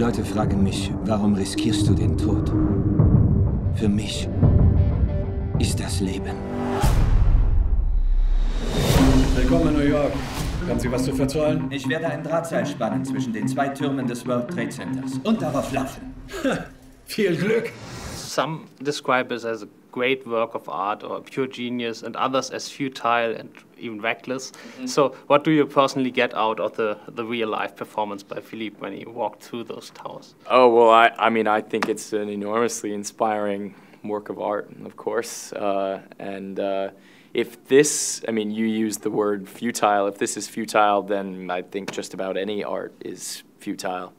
Leute fragen mich, warum riskierst du den Tod? Für mich ist das Leben. Willkommen in New York. Haben Sie was zu verzollen? Ich werde ein Drahtseil spannen zwischen den 2 Türmen des World Trade Centers und darauf laufen. Viel Glück! Some describe it as a great work of art or pure genius, and others as futile and even reckless. So what do you personally get out of the real-life performance by Philippe when he walked through those towers? Oh, well, I mean, I think it's an enormously inspiring work of art, of course. If this, I mean, you used the word futile. If this is futile, then I think just about any art is futile.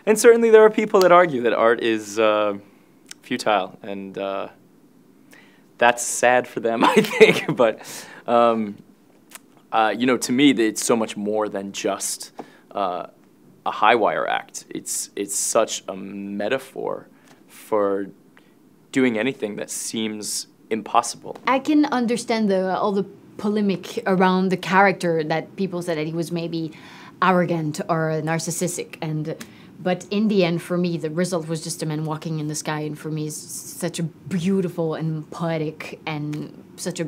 And certainly there are people that argue that art is futile, and that's sad for them, I think. But, you know, to me, it's so much more than just a high-wire act. It's such a metaphor for doing anything that seems impossible. I can understand all the polemic around the character, that people said that he was maybe arrogant or narcissistic, but in the end, for me, the result was just a man walking in the sky, and for me, it's such a beautiful and poetic and such a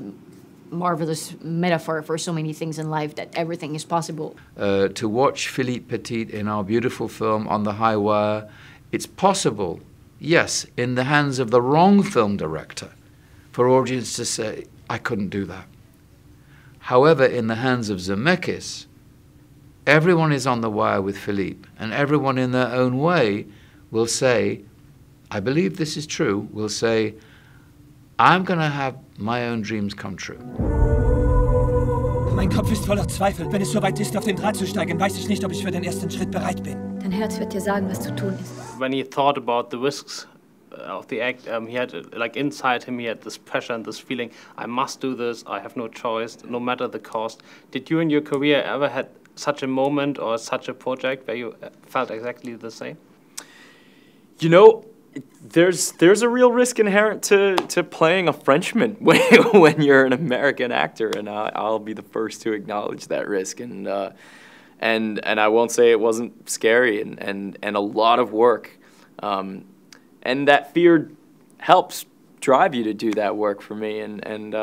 marvelous metaphor for so many things in life, that everything is possible. To watch Philippe Petit in our beautiful film On the High Wire, it's possible, yes, in the hands of the wrong film director, for audience to say, I couldn't do that. However, in the hands of Zemeckis, everyone is on the wire with Philippe, and everyone in their own way will say, I believe this is true, will say, I'm going to have my own dreams come true. Mein Kopf ist voller Zweifel. Wenn es soweit ist, auf den Draht zu steigen, weiß ich nicht, ob ich für den ersten Schritt bereit bin. Dein Herz wird dir sagen, was zu tun ist. When he thought about the risks of the act, he had, like, inside him, he had this pressure and this feeling, I must do this, I have no choice, no matter the cost. Did you in your career ever had such a moment or such a project where you felt exactly the same? You know, there's a real risk inherent to playing a Frenchman when you're an American actor, and I'll be the first to acknowledge that risk. And I won't say it wasn't scary and a lot of work. And that fear helps drive you to do that work for me, and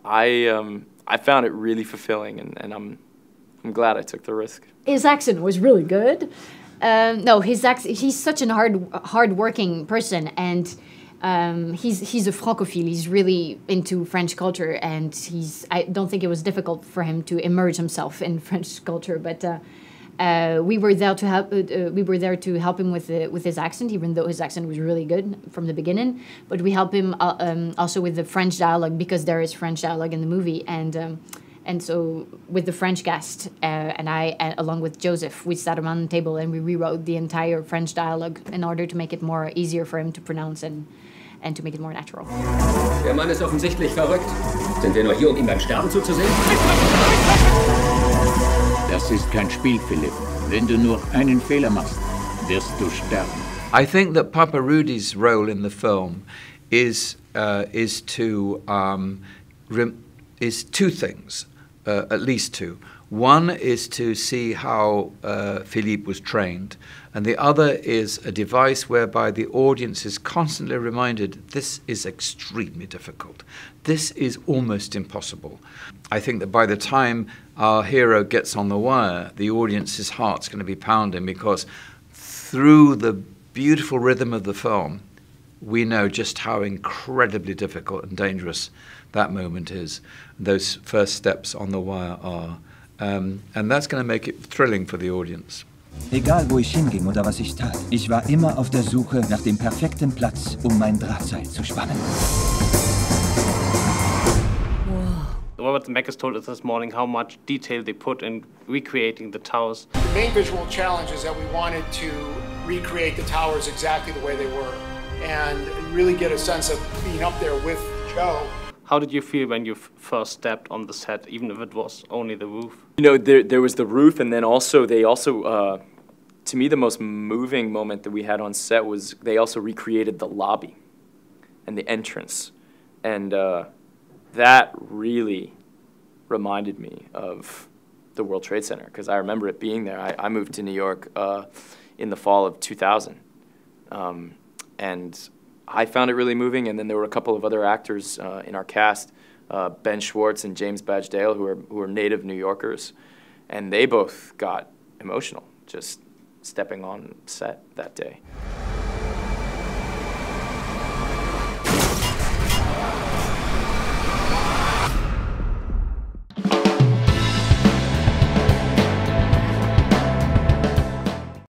I found it really fulfilling, and I'm glad I took the risk. His accent was really good. No, he's such a hard-working person, and he's a francophile. He's really into French culture, and I don't think it was difficult for him to immerse himself in French culture, but we were there to help him with his accent, even though his accent was really good from the beginning. But we help him also with the French dialogue, because there is French dialogue in the movie, and so with the French cast and I, along with Joseph, we sat around the table and we rewrote the entire French dialogue in order to make it more easier for him to pronounce and to make it more natural. Der Mann ist offensichtlich verrückt. Sind wir nur hier, ihn beim Sterben zuzusehen? Das ist kein Spiel, Philipp. Wenn du nur einen Fehler machst, wirst du sterben. I think that Papa Rudy's role in the film is two things, at least two. One is to see how Philippe was trained, and the other is a device whereby the audience is constantly reminded, this is extremely difficult. This is almost impossible. I think that by the time our hero gets on the wire, the audience's heart's going to be pounding, because through the beautiful rhythm of the film, we know just how incredibly difficult and dangerous that moment is, those first steps on the wire are. And that's going to make it thrilling for the audience. Egal wo ich hinging oder was ich tat, ich war immer auf der Suche nach dem perfekten Platz, mein Drahtseil zu spannen. Robert Zemeckis told us this morning how much detail they put in recreating the towers. The main visual challenge is that we wanted to recreate the towers exactly the way they were and really get a sense of being up there with Joe. How did you feel when you first stepped on the set, even if it was only the roof? You know, there was the roof, and then they also, to me, the most moving moment that we had on set was they also recreated the lobby and the entrance. And that really reminded me of the World Trade Center, because I remember it being there. I moved to New York in the fall of 2000. And I found it really moving, and then there were a couple of other actors in our cast, Ben Schwartz and James Badge Dale, who are native New Yorkers, and they both got emotional just stepping on set that day.